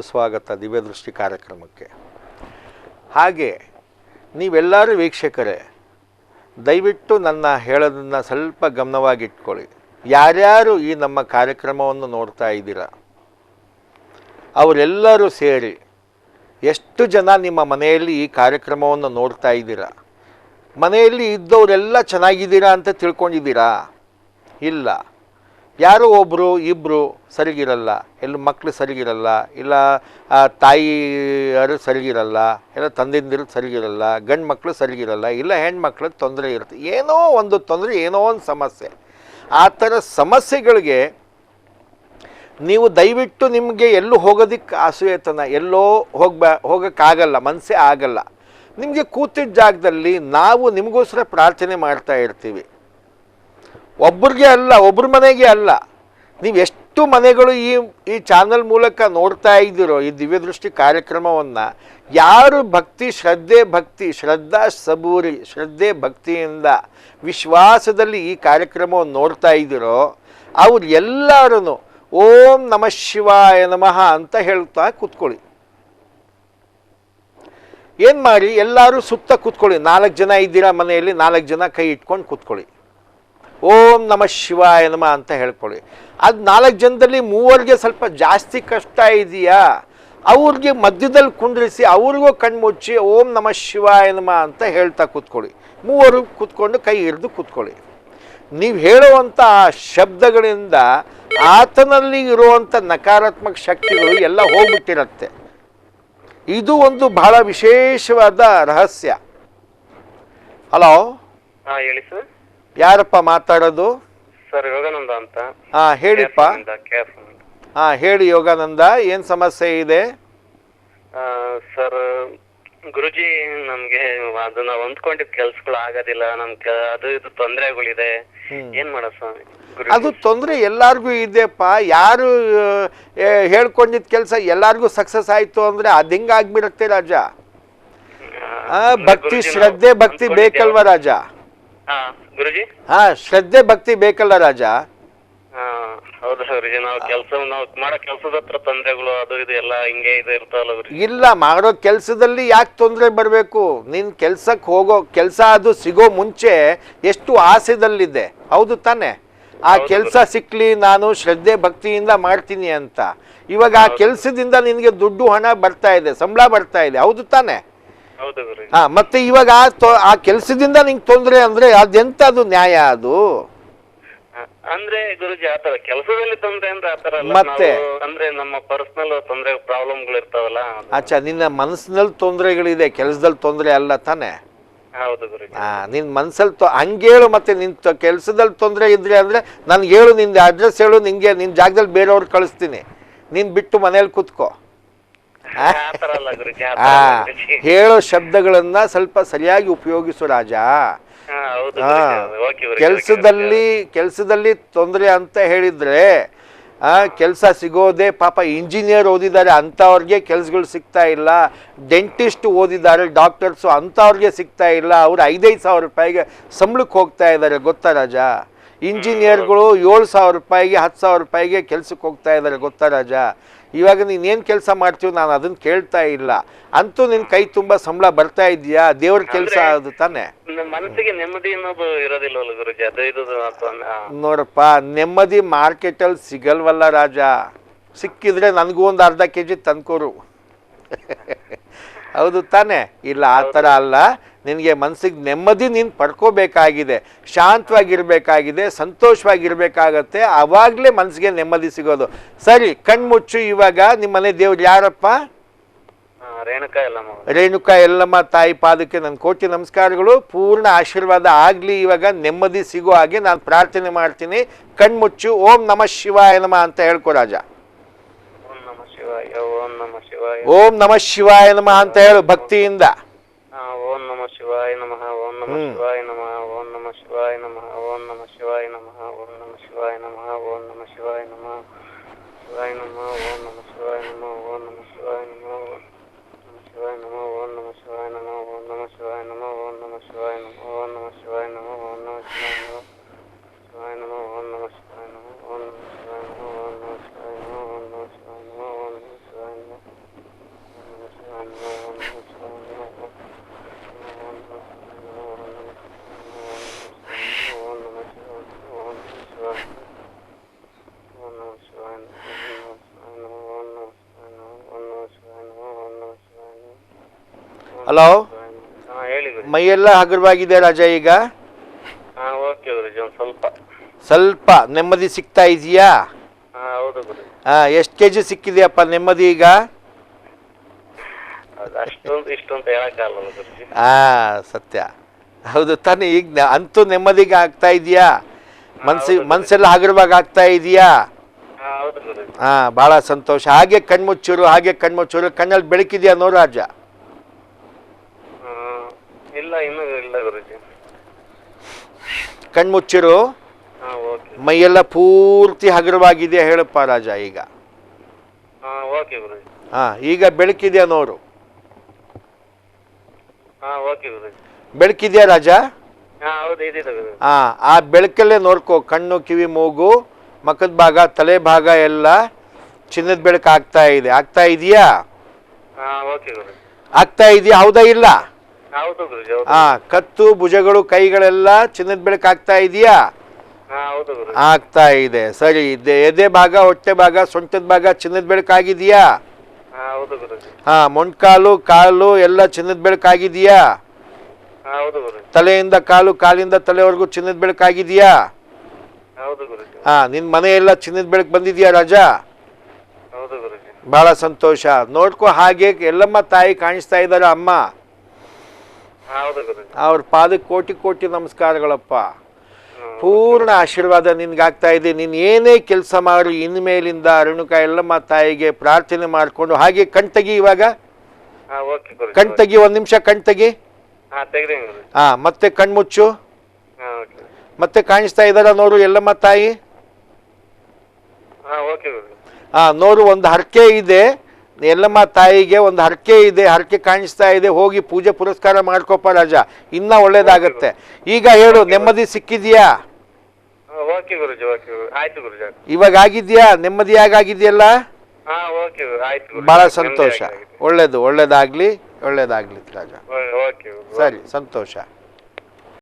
ಸ್ವಾಗತ ದಿವ್ಯದೃಷ್ಟಿ ಕಾರ್ಯಕ್ರಮಕ್ಕೆ. ಹಾಗೆ ನೀವೆಲ್ಲರೂ ವೀಕ್ಷಕರೇ ದಯವಿಟ್ಟು ನನ್ನ ಹೇಳೋದನ್ನು ಸ್ವಲ್ಪ ಗಮನವಾಗಿಟ್ಕೊಳ್ಳಿ. ಯಾರ್ಯಾರು ಈ ನಮ್ಮ ಕಾರ್ಯಕ್ರಮವನ್ನು ನೋಡ್ತಾ ಇದ್ದೀರಾ ಅವರೆಲ್ಲರೂ ಸೇರಿ ಎಷ್ಟು ಜನ ನಿಮ್ಮ ಮನೆಯಲ್ಲಿ ಈ ಕಾರ್ಯಕ್ರಮವನ್ನು ನೋಡ್ತಾ ಇದ್ದೀರಾ? ಮನೆಯಲ್ಲಿ ಇದ್ದವರೆಲ್ಲ ಚೆನ್ನಾಗಿದ್ದೀರಾ ಅಂತ ತಿಳ್ಕೊಂಡಿದ್ದೀರಾ? ಇಲ್ಲ, ಯಾರೋ ಒಬ್ಬರು ಇಬ್ಬರು ಸರಿಗಿರಲ್ಲ, ಎಲ್ಲ ಮಕ್ಕಳು ಸರಿಗಿರಲ್ಲ, ಇಲ್ಲ ತಾಯಿಯರು ಸರಿಗಿರಲ್ಲ, ಇಲ್ಲ ತಂದೆಂದಿರು ಸರಿಗಿರಲ್ಲ, ಗಂಡು ಮಕ್ಕಳು ಸರಿಗಿರಲ್ಲ, ಇಲ್ಲ ಹೆಣ್ಮಕ್ಳು ತೊಂದರೆ ಇರುತ್ತೆ, ಏನೋ ಒಂದು ತೊಂದರೆ, ಏನೋ ಒಂದು ಸಮಸ್ಯೆ. ಆ ಥರ ಸಮಸ್ಯೆಗಳಿಗೆ ನೀವು ದಯವಿಟ್ಟು ನಿಮಗೆ ಎಲ್ಲೂ ಹೋಗೋದಕ್ಕೆ ಆಸೆತನ, ಎಲ್ಲೋ ಹೋಗೋಕ್ಕಾಗಲ್ಲ, ಮನಸ್ಸೇ ಆಗಲ್ಲ. ನಿಮಗೆ ಕೂತಿದ್ದ ಜಾಗದಲ್ಲಿ ನಾವು ನಿಮಗೋಸ್ಕರ ಪ್ರಾರ್ಥನೆ ಮಾಡ್ತಾ ಇರ್ತೀವಿ. ಒಬ್ಬರಿಗೆ ಅಲ್ಲ, ಒಬ್ಬರ ಮನೆಗೆ ಅಲ್ಲ, ನೀವು ಎಷ್ಟು ಮನೆಗಳು ಈ ಚಾನಲ್ ಮೂಲಕ ನೋಡ್ತಾ ಇದ್ದೀರೋ ಈ ದಿವ್ಯದೃಷ್ಟಿ ಕಾರ್ಯಕ್ರಮವನ್ನು, ಯಾರು ಶ್ರದ್ಧಾ ಸಬೂರಿ ಶ್ರದ್ಧೆ ಭಕ್ತಿಯಿಂದ ವಿಶ್ವಾಸದಲ್ಲಿ ಈ ಕಾರ್ಯಕ್ರಮವನ್ನು ನೋಡ್ತಾ ಇದ್ದೀರೋ ಅವ್ರು ಎಲ್ಲರೂ ಓಂ ನಮಃ ಶಿವಾಯ ನಮಃ ಅಂತ ಹೇಳ್ತಾ ಕೂತ್ಕೊಳ್ಳಿ. ಏನು ಮಾಡಿ, ಎಲ್ಲರೂ ಸುತ್ತ ಕೂತ್ಕೊಳ್ಳಿ. 4 ಜನ ಇದ್ದೀರಾ ಮನೆಯಲ್ಲಿ, 4 ಜನ ಕೈ ಇಟ್ಕೊಂಡು ಕೂತ್ಕೊಳ್ಳಿ. ಓಂ ನಮಃ ಶಿವಾಯ ನಮಃ ಅಂತ ಹೇಳ್ಕೊಳ್ಳಿ. ಅದು 4 ಜನದಲ್ಲಿ 3 ಸ್ವಲ್ಪ ಜಾಸ್ತಿ ಕಷ್ಟ ಇದೆಯಾ, ಅವ್ರಿಗೆ ಮಧ್ಯದಲ್ಲಿ ಕುಂಡ್ರಿಸಿ ಅವ್ರಿಗೂ ಕಣ್ಮುಚ್ಚಿ ಓಂ ನಮಃ ಶಿವಾಯ ನಮಃ ಅಂತ ಹೇಳ್ತಾ ಕೂತ್ಕೊಳ್ಳಿ. 3 ಕೂತ್ಕೊಂಡು ಕೈ ಹಿಡಿದು ಕೂತ್ಕೊಳ್ಳಿ. ನೀವು ಹೇಳುವಂಥ ಶಬ್ದಗಳಿಂದ ಆತನಲ್ಲಿ ಇರುವಂಥ ನಕಾರಾತ್ಮಕ ಶಕ್ತಿಗಳು ಎಲ್ಲ ಹೋಗ್ಬಿಟ್ಟಿರತ್ತೆ. ಇದು ಒಂದು ಬಹಳ ವಿಶೇಷವಾದ ರಹಸ್ಯ. ಹಲೋ, ಹೇಳಿ ಸರ್. ಯಾರಪ್ಪ ಮಾತಾಡೋದು? ಸರ್ ಯೋಗಾನಂದ ಅಂತ. ಹೇಳಿಪ್ಪ. ಹೇಳಿ ಯೋಗಾನಂದ, ಏನು ಸಮಸ್ಯೆ ಇದೆ? ಸರ್ ಗುರುಜಿ, ನಮ್ಗೆ ಅದನ್ನ ಹೊಂದ್ಕೊಂಡಿದ್ ಕೆಲ್ಸಗಳು ಆಗೋದಿಲ್ಲ, ನಮ್ಗೆ ಅದು ಇದು ತೊಂದರೆಗಳಿದೆ, ಏನ್ ಮಾಡೋ ಸ್ವಾಮಿ? ಅದು ತೊಂದರೆ ಎಲ್ಲಾರ್ಗೂ ಇದೆಯಪ್ಪ. ಯಾರು ಹೇಳ್ಕೊಂಡಿದ್ದ ಕೆಲಸ ಎಲ್ಲಾರ್ಗೂ ಸಕ್ಸಸ್ ಆಯ್ತು ಅಂದ್ರೆ ಅದು ಹೆಂಗಾಗ್ಬಿಡತ್ತೆ ರಾಜ? ಭಕ್ತಿ ಶ್ರದ್ಧೆ ಭಕ್ತಿ ಬೇಕಲ್ವ ರಾಜ? ಗುರುಜಿ, ಶ್ರದ್ಧೆ ಭಕ್ತಿ ಬೇಕಲ್ಲ ರಾಜ? ಹೌದು ಗುರುಜಿ, ನಾವು ಮಾಡೋ ಕೆಲ್ಸದ ಹತ್ರ ತೊಂದರೆಗಳು ಅದು ಇದು ಎಲ್ಲ ಹಿಂಗೆ ಇದು ಇರ್ತಾವಲ್ಲ ಗುರುಜಿ? ಇಲ್ಲ, ಮಾಡೋ ಕೆಲ್ಸದಲ್ಲಿ ಯಾಕೆ ತೊಂದರೆ ಬರಬೇಕು? ನೀನ್ ಕೆಲ್ಸಕ್ಕೆ ಹೋಗೋ ಕೆಲಸ ಅದು ಸಿಗೋ ಮುಂಚೆ ಎಷ್ಟು ಆಸೆದಲ್ಲಿದೆ, ಹೌದು ತಾನೆ? ಆ ಕೆಲಸ ಸಿಕ್ಲಿ, ನಾನು ಶ್ರದ್ಧೆ ಭಕ್ತಿಯಿಂದ ಮಾಡ್ತೀನಿ ಅಂತ. ಇವಾಗ ಆ ಕೆಲಸದಿಂದ ನಿನಗೆ ದುಡ್ಡು ಹಣ ಬರ್ತಾ ಇದೆ, ಸಂಬಳ ಬರ್ತಾ ಇದೆ, ಹೌದು ತಾನೆ? ಮತ್ತೆ ಇವಾಗ ಆ ಕೆಲಸದಿಂದ ನಿಂಗೆ ತೊಂದರೆ ಅಂದ್ರೆ ಅದೆಂತದು ನ್ಯಾಯ ಅದು? ಅಂದ್ರೆ ಗುರುಜಿ, ಆತರ ಕೆಲಸದಲ್ಲಿ ತೊಂದ್ರೆ ಅಂದ್ರೆ ಆತರ ಮತ್ತೆ ಅಂದ್ರೆ ನಮ್ಮ ಪರ್ಸನಲ್ ತೊಂದ್ರೆ ಪ್ರಾಬ್ಲಮ್ಗಳು ಇರ್ತಾವಲ್ಲ. ಅಚ್ಚಾ, ನಿನ್ನ ಮನಸ್ಸಿನಲ್ಲಿ ತೊಂದರೆಗಳಿದೆ, ಕೆಲಸದಲ್ಲಿ ತೊಂದರೆ ಅಲ್ಲ ತಾನೆ? ಹೌದು ಗುರುಜಿ. ನಿನ್ ಮನ್ಸಲ್ಲಿ ಹಂಗೇಳು. ಮತ್ತೆ ನಿನ್ ಕೆಲಸದಲ್ಲಿ ತೊಂದರೆ ಇದ್ರೆ ಅಂದ್ರೆ ನನ್ಗೆ ಹೇಳು, ನಿಂದ ಅಡ್ರೆಸ್ ಹೇಳು, ನಿನ್ಗೆ ನಿನ್ ಜಾಗದಲ್ಲಿ ಬೇರೆಯವ್ರು ಕಳಿಸ್ತೀನಿ, ನೀನ್ ಬಿಟ್ಟು ಮನೇಲಿ ಕೂತ್ಕೋ. ಹೇಳೋ ಶಬ್ದಗಳನ್ನ ಸ್ವಲ್ಪ ಸರಿಯಾಗಿ ಉಪಯೋಗಿಸು ರಾಜ. ಕೆಲಸದಲ್ಲಿ ತೊಂದರೆ ಅಂತ ಹೇಳಿದ್ರೆ ಕೆಲಸ ಸಿಗೋದೆ ಪಾಪ. ಇಂಜಿನಿಯರ್ ಓದಿದ್ದಾರೆ ಅಂಥವ್ರಿಗೆ ಕೆಲ್ಸಗಳು ಸಿಗ್ತಾ ಇಲ್ಲ, ಡೆಂಟಿಸ್ಟ್ ಓದಿದ್ದಾರೆ ಡಾಕ್ಟರ್ಸು ಅಂಥವ್ರಿಗೆ ಸಿಗ್ತಾ ಇಲ್ಲ, ಅವ್ರು 5-5 ಸಾವಿರ ರೂಪಾಯಿಗೆ ಸಂಬಳಕ್ಕೆ ಹೋಗ್ತಾ ಇದ್ದಾರೆ, ಗೊತ್ತಾ ರಾಜ? ಇಂಜಿನಿಯರ್ಗಳು 7,000 ರೂಪಾಯಿಗೆ 10,000 ರೂಪಾಯಿಗೆ ಕೆಲ್ಸಕ್ಕೆ ಹೋಗ್ತಾ ಇದ್ದಾರೆ, ಗೊತ್ತಾ ರಾಜ? ಇವಾಗ ನೀನೇನು ಕೆಲಸ ಮಾಡ್ತೀವಿ ನಾನು ಅದನ್ನು ಕೇಳ್ತಾ ಇಲ್ಲ, ಅಂತೂ ನಿನ್ ಕೈ ತುಂಬ ಸಂಬಳ ಬರ್ತಾ ಇದೆಯಾ? ದೇವ್ರ ಕೆಲಸ ಅದು ತಾನೆ? ಮನಸ್ಸಿಗೆ ನೆಮ್ಮದಿ ಅನ್ನೋದು ಇರೋದಿಲ್ಲ ಗುರುಜಿ, ಅದು ಇದು ನೋಡಪ್ಪ, ನೆಮ್ಮದಿ ಮಾರ್ಕೆಟಲ್ಲಿ ಸಿಗಲ್ವಲ್ಲ ರಾಜ. ಸಿಕ್ಕಿದ್ರೆ ನನಗೂ ಒಂದು ಅರ್ಧ kg ತಂದ್ಕೊರು. ಹೌದು ತಾನೆ? ಇಲ್ಲ, ಆ ಥರ ಅಲ್ಲ. ನಿನಗೆ ಮನಸ್ಸಿಗೆ ನೆಮ್ಮದಿ ನೀನು ಪಡ್ಕೋಬೇಕಾಗಿದೆ, ಶಾಂತವಾಗಿರ್ಬೇಕಾಗಿದೆ, ಸಂತೋಷವಾಗಿರ್ಬೇಕಾಗತ್ತೆ. ಆವಾಗಲೇ ಮನಸ್ಸಿಗೆ ನೆಮ್ಮದಿ ಸಿಗೋದು. ಸರಿ, ಕಣ್ಮುಚ್ಚು. ಇವಾಗ ನಿಮ್ಮನೆ ದೇವ್ರು ಯಾರಪ್ಪ? ರೇಣುಕಾ ಯಲ್ಲಮ್ಮ ತಾಯಿ ಪಾದಕ್ಕೆ ನನ್ನ ಕೋಟಿ ನಮಸ್ಕಾರಗಳು. ಪೂರ್ಣ ಆಶೀರ್ವಾದ ಆಗಲಿ. ಇವಾಗ ನೆಮ್ಮದಿ ಸಿಗೋ ಹಾಗೆ ನಾನು ಪ್ರಾರ್ಥನೆ ಮಾಡ್ತೀನಿ. ಕಣ್ಮುಚ್ಚು. ಓಂ ನಮಃ ಶಿವಾಯ ನಮಃ ಅಂತ ಹೇಳ್ಕೊ ರಾಜ. ಓಂ ನಮಃ ಶಿವಾಯ, ಓಂ ನಮಃ ಶಿವಾಯ, ಓಂ ನಮಃ ಶಿವಾಯ ನಮಃ ಅಂತ ಹೇಳು ಭಕ್ತಿಯಿಂದ. ಓಂ ನಮಃ ಶಿವಾಯ ನಮಃ, ಓಂ ನಮಃ ಶಿವಾಯ ನಮಃ, ಓಂ ನಮಃ ಶಿವಾಯ ನಮಃ, ಓಂ ನಮಃ ಶಿವಾಯ ನಮಃ, ಓಂ ನಮಃ ಶಿವಾಯ ನಮಃ, ಓಂ ನಮಃ ಶಿವಾಯ ನಮಃ, ಶಿವಾಯ ನಮಃ, ಓಂ ನಮಃ ಶಿವಾಯ ನಮಃ, ಓಂ ನಮಃ ಶಿವಾಯ ನಮಃ, ಶಿವಾಯ ನಮಃ, ಓಂ ನಮಃ ಶಿವಾಯ ನಮಃ, ಓಂ ನಮಃ ಶಿವಾಯ ನಮಃ, ಓಂ ನಮಃ ಶಿವಾಯ ನಮಃ, ಓಂ ನಮಃ ಶಿವಾಯ ನಮಃ, ಓಂ ನಮಃ ಶಿವಾಯ ನಮಃ, ಓಂ ನಮಃ ಶಿವಾಯ ನಮಃ, ಓಂ ನಮಃ ಶಿವಾಯ ನಮಃ, ಓಂ ನಮಃ ಶಿವಾಯ ನಮಃ, ಓಂ ನಮಃ ಶಿವಾಯ ನಮಃ, ಓಂ ನಮಃ ಶಿವಾಯ ನಮಃ, ಓಂ ನಮಃ ಶಿವಾಯ ನಮಃ. ಹಲೋ, ಹಾ ಹೇಳಿ ಗುರುಜಿ. ಮೈಯೆಲ್ಲ ಹಗುರವಾಗಿದೆ ರಾಜ ಈಗ? ಹಾ ಓಕೆ ಗುರುಜಿ, ಒಂದು ಸ್ವಲ್ಪ. ಸ್ವಲ್ಪ ನೆಮ್ಮದಿ ಸಿಗ್ತಾ ಇದೆಯಾ? ಹಾ ಹೌದು ಗುರುಜಿ. ಎಷ್ಟು ಕೆ ಜಿ ಸಿಕ್ಕಿದೆಯಪ್ಪ ನೆಮ್ಮದಿ ಈಗ? ಅದು ಅಷ್ಟೊಂದು ಇಷ್ಟೊಂದು ಹೇಳಕ್ಕಾಗಲ್ಲ ಗುರುಜಿ. ಸತ್ಯ ಹೌದು ತಾನೇ. ಈಗ ಅಂತೂ ನೆಮ್ಮದಿಗೆ ಆಗ್ತಾ ಇದೆಯಾ? ಮನಸ್ಸೆಲ್ಲ ಹಗುರವಾಗಿ ಆಗ್ತಾ ಇದೆಯಾ? ಹಾ ಹೌದು ಗುರುಜಿ. ಭಾಳ ಸಂತೋಷ. ಹಾಗೆ ಕಣ್ಮುಚ್ಚೂರು ಕಣ್ಣಲ್ಲಿ ಬೆಳಕಿದೆಯಾ ನೋ ರಾಜ? ಇಲ್ಲ ಇನ್ನೂ ಇಲ್ಲ ಗುರುಜಿ. ಕಣ್ಮುಚ್ಚಿರು. ಹಾ ಓಕೆ. ಮೈಯೆಲ್ಲ ಪೂರ್ತಿ ಹಗುರವಾಗಿದೆಯಾ ಹೇಳಪ್ಪ ರಾಜ ಈಗ? ಹಾ ಓಕೆ ಗುರುಜಿ. ಈಗ ಬೆಳಕಿದೆಯಾ ನೋಡು. ಹಾ ಓಕೆ ಗುರುಜಿ. ಬೆಳಕಿದೆಯಾ ರಾಜ? ಹಾ ಹೌದು ಇದೆ ಗುರುಜಿ. ಆ ಬೆಳಕಲ್ಲೇ ನೋಡ್ಕೋ. ಕಣ್ಣು, ಕಿವಿ, ಮೂಗು, ಮಖದ ಭಾಗ, ತಲೆ ಭಾಗ ಎಲ್ಲ ಚಿನ್ನದ ಬೆಳಕು ಆಗ್ತಾ ಇದೆಯಾ? ಹಾ ಓಕೆ ಗುರುಜಿ. ಆಗ್ತಾ ಇದೆಯಾ? ಹೌದಾ ಇಲ್ಲ? ಹೌದು ಗುರುಜಿ. ಹೌದು. ಕತ್ತು, ಭುಜಗಳು, ಕೈಗಳೆಲ್ಲ ಚಿನ್ನದ ಬೆಳಕು ಆಗ್ತಾ ಇದೆಯಾ? ಹಾ ಹೌದು ಗುರುಜಿ. ಆಗ್ತಾ ಇದೆ. ಸರಿ. ಎದೆ ಭಾಗ, ಹೊಟ್ಟೆ ಭಾಗ, ಸೊಂಟದ ಭಾಗ ಚಿನ್ನದ ಬೆಳಕು ಆಗಿದೆಯಾ? ಹಾ ಹೌದು ಗುರುಜಿ. ಮೊಣಕಾಲು, ಕಾಲು ಎಲ್ಲ ಚಿನ್ನದ ಬೆಳಕು ಆಗಿದೆಯಾ? ಹಾ ಹೌದು ಗುರುಜಿ. ತಲೆಯಿಂದ ಕಾಲು, ಕಾಲಿಂದ ತಲೆವರೆಗೂ ಚಿನ್ನದ ಬೆಳಕು ಆಗಿದೆಯಾ? ಹೌದು ಗುರುಜಿ. ನಿನ್ನ ಮನೆಯೆಲ್ಲ ಚಿನ್ನದ ಬೆಳಕು ಬಂದಿದೆಯಾ ರಾಜ? ಹೌದು ಗುರುಜಿ. ಬಹಳ ಸಂತೋಷ. ನೋಡ್ಕೊ. ಹಾಗೆ ಎಲ್ಲಮ್ಮ ತಾಯಿ ಕಾಣಿಸ್ತಾ ಇದ್ದಾರ ಅಮ್ಮ. ಹೌದು ಗುರುಜಿ. ಅವ್ರ ಪಾದಕ್ಕೆ ಕೋಟಿ ಕೋಟಿ ನಮಸ್ಕಾರಗಳಪ್ಪ. ಪೂರ್ಣ ಆಶೀರ್ವಾದ ನಿನ್ಗಾಗ್ತಾ ಇದೆ. ನೀನು ಏನೇ ಕೆಲಸ ಮಾಡು ಇನ್ಮೇಲಿಂದ ರೇಣುಕಾ ಎಲ್ಲಮ್ಮ ತಾಯಿಗೆ ಪ್ರಾರ್ಥನೆ ಮಾಡಿಕೊಂಡು ಹಾಗೆ ಕಣ್ತಗಿ. ಇವಾಗ ಹಾ ಓಕೆ ಗುರುಜಿ. ಕಣ್ತಗಿ, 1 ನಿಮಿಷ ಕಣ್ತಗಿ. ಹಾ ತೆಗ್ದೇನೆ ಗುರುಜಿ. ಮತ್ತೆ ಕಣ್ಮುಚ್ಚು. ಹಾ ಓಕೆ. ಮತ್ತೆ ಕಾಣಿಸ್ತಾ ಇದ್ದಾರ ನೋಡು ಎಲ್ಲಮ್ಮ ತಾಯಿ? ಹಾ ಓಕೆ ಗುರುಜಿ. ನೋಡು, ಒಂದು ಹರಕೆ ಇದೆ ಎಲ್ಲಮ್ಮ ತಾಯಿಗೆ. ಒಂದು ಹರಕೆ ಇದೆ, ಹರಕೆ ಕಾಣಿಸ್ತಾ ಇದೆ. ಹೋಗಿ ಪೂಜೆ ಪುರಸ್ಕಾರ ಮಾಡ್ಕೊಪ್ಪ ರಾಜ, ಇನ್ನ ಒಳ್ಳೇದಾಗತ್ತೆ. ಈಗ ಹೇಳು, ನೆಮ್ಮದಿ ಸಿಕ್ಕಿದ್ಯಾ? ಓಕೆ ಗುರುಜಿ. ಓಕೆ ಆಯ್ತು ಗುರುಜಿ. ಇವಾಗ ಆಗಿದ್ಯಾ? ನೆಮ್ಮದಿಯಾಗಿದೆಯಲ್ಲ? ಹಾ ಓಕೆ ಆಯ್ತು ಗುರುಜಿ. ಬಹಳ ಸಂತೋಷ. ಒಳ್ಳೇದಾಗ್ಲಿ ರಾಜ. ಓಕೆ. ಸರಿ, ಸಂತೋಷ.